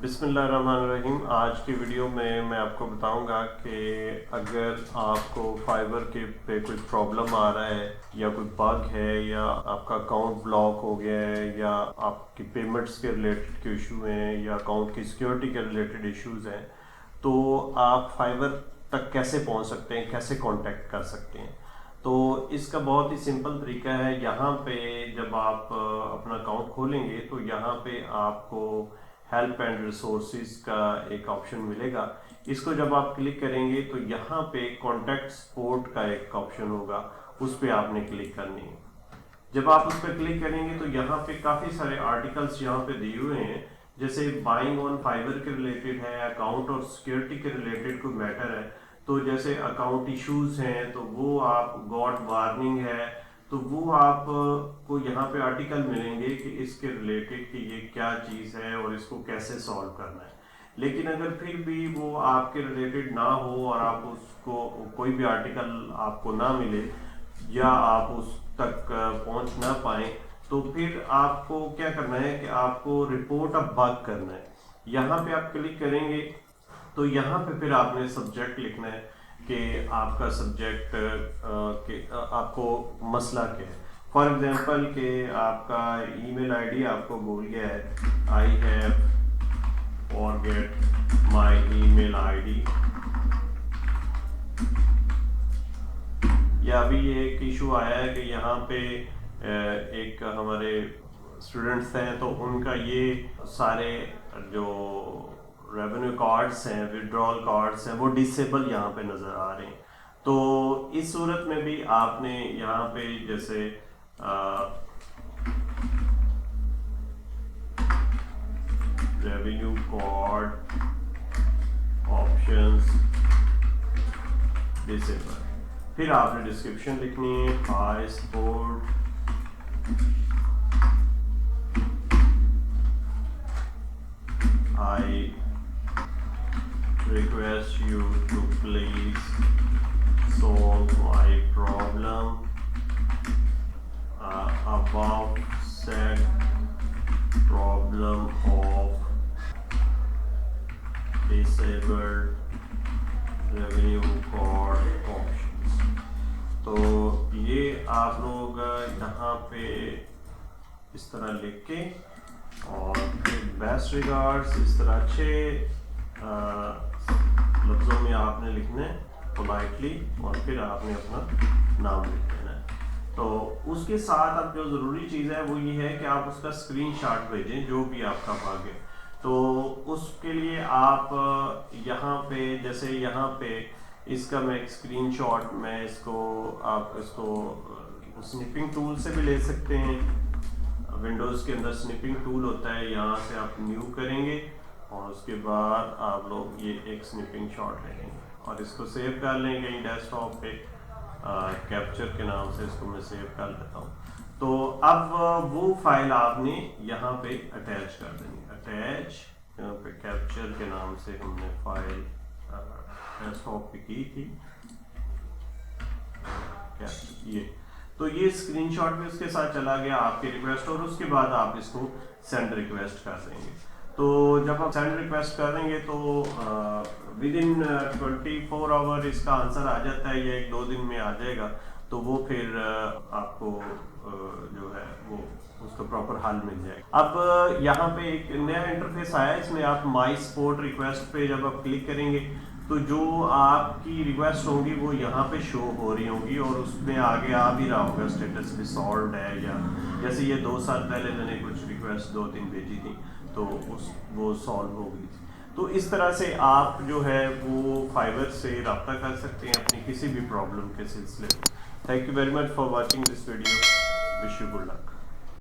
बिस्मिल्लाहिर्रहमानिर्रहीम। आज की वीडियो में मैं आपको बताऊंगा कि अगर आपको फाइबर के पे कोई प्रॉब्लम आ रहा है या कोई बग है या आपका अकाउंट ब्लॉक हो गया है या आपकी पेमेंट्स के रिलेटेड के इशू हैं या अकाउंट की सिक्योरिटी के रिलेटेड इश्यूज हैं, तो आप फाइबर तक कैसे पहुंच सकते हैं, कैसे कांटेक्ट कर सकते हैं। तो इसका बहुत ही सिंपल तरीका है। यहाँ पे जब आप अपना अकाउंट खोलेंगे तो यहाँ पे आपको हेल्प एंड रिसोर्सेज का एक ऑप्शन मिलेगा। इसको जब आप क्लिक करेंगे तो यहाँ पे कॉन्टैक्ट सपोर्ट का एक ऑप्शन होगा, उस पर आपने क्लिक करनी है। जब आप उस पर क्लिक करेंगे तो यहाँ पे काफ़ी सारे आर्टिकल्स यहाँ पे दिए हुए हैं, जैसे बाइंग ऑन फाइबर के रिलेटेड है, अकाउंट और सिक्योरिटी के रिलेटेड कोई मैटर है। तो जैसे अकाउंट इश्यूज हैं तो वो आप गॉट वार्निंग है, तो वो आप को यहाँ पे आर्टिकल मिलेंगे कि इसके रिलेटेड कि ये क्या चीज़ है और इसको कैसे सॉल्व करना है। लेकिन अगर फिर भी वो आपके रिलेटेड ना हो और आप उसको कोई भी आर्टिकल आपको ना मिले या आप उस तक पहुंच ना पाए, तो फिर आपको क्या करना है कि आपको रिपोर्ट ऑफ बग करना है। यहाँ पे आप क्लिक करेंगे तो यहाँ पे फिर आपने सब्जेक्ट लिखना है कि आपका सब्जेक्ट के आपको मसला क्या है। फॉर एग्जांपल कि आपका ईमेल आईडी आपको भूल गया है, I have forget my email ID, या अभी ये एक इशू आया है कि यहाँ पे एक हमारे स्टूडेंट्स हैं तो उनका ये सारे जो रेवेन्यू कार्ड्स हैं, विड्रॉल कार्ड्स हैं, वो डिसेबल यहाँ पे नज़र आ रहे हैं। तो इस सूरत में भी आपने यहाँ पे जैसे रेवेन्यू कार्ड ऑप्शंस डिसेबल, फिर आपने डिस्क्रिप्शन लिखनी है, high support I request you to please solve my problem about said problem of disabled revenue card options। तो ये आप लोग यहाँ पे इस तरह लिख के और फिर बेस्ट रिगार्ड्स इस तरह अच्छे लफ्ज़ों में आपने लिखना है पोलाइटली, और फिर आपने अपना नाम लिख देना है। तो उसके साथ अब जो ज़रूरी चीज़ है वो ये है कि आप उसका स्क्रीनशॉट भेजें जो भी आपका भाग है। तो उसके लिए आप यहाँ पे जैसे यहाँ पे इसका मैं एक स्क्रीनशॉट मैं इसको आप इसको स्निपिंग टूल से भी ले सकते हैं। विंडोज़ के अंदर स्निपिंग टूल होता है, यहाँ से आप न्यू करेंगे और उसके बाद आप लोग ये एक स्निपिंग शॉट ले लेंगे और इसको सेव कर लेंगे डेस्कटॉप पे, कैप्चर के नाम से इसको मैं सेव कर लेता हूँ। तो अब वो फाइल आपने यहाँ पे अटैच कर देनी, अटैच यहाँ पे कैप्चर के नाम से हमने फाइल डेस्कटॉप पे की थी ये। तो ये स्क्रीनशॉट भी उसके साथ चला गया आपके रिक्वेस्ट, और उसके बाद आप इसको सेंड रिक्वेस्ट कर देंगे। तो जब आप सेंड रिक्वेस्ट कर देंगे तो विद इन 24 आवर इसका आंसर आ जाता है या 1-2 दिन में आ जाएगा। तो वो फिर आपको जो है वो उसका प्रॉपर हल मिल जाएगा। अब यहाँ पे एक नया इंटरफेस आया है, इसमें आप माई सपोर्ट रिक्वेस्ट पे जब आप क्लिक करेंगे तो जो आपकी रिक्वेस्ट होगी वो यहाँ पे शो हो रही होंगी और उसमें आगे आ भी रहा होगा स्टेटस रिसॉल्व्ड है, या जैसे ये 2 साल पहले मैंने कुछ रिक्वेस्ट 2-3 भेजी थी तो वो सॉल्व हो गई थी। तो इस तरह से आप जो है वो फाइबर से रब्ता कर सकते हैं अपनी किसी भी प्रॉब्लम के सिलसिले में। Thank you very much for watching this video. Wish you good luck.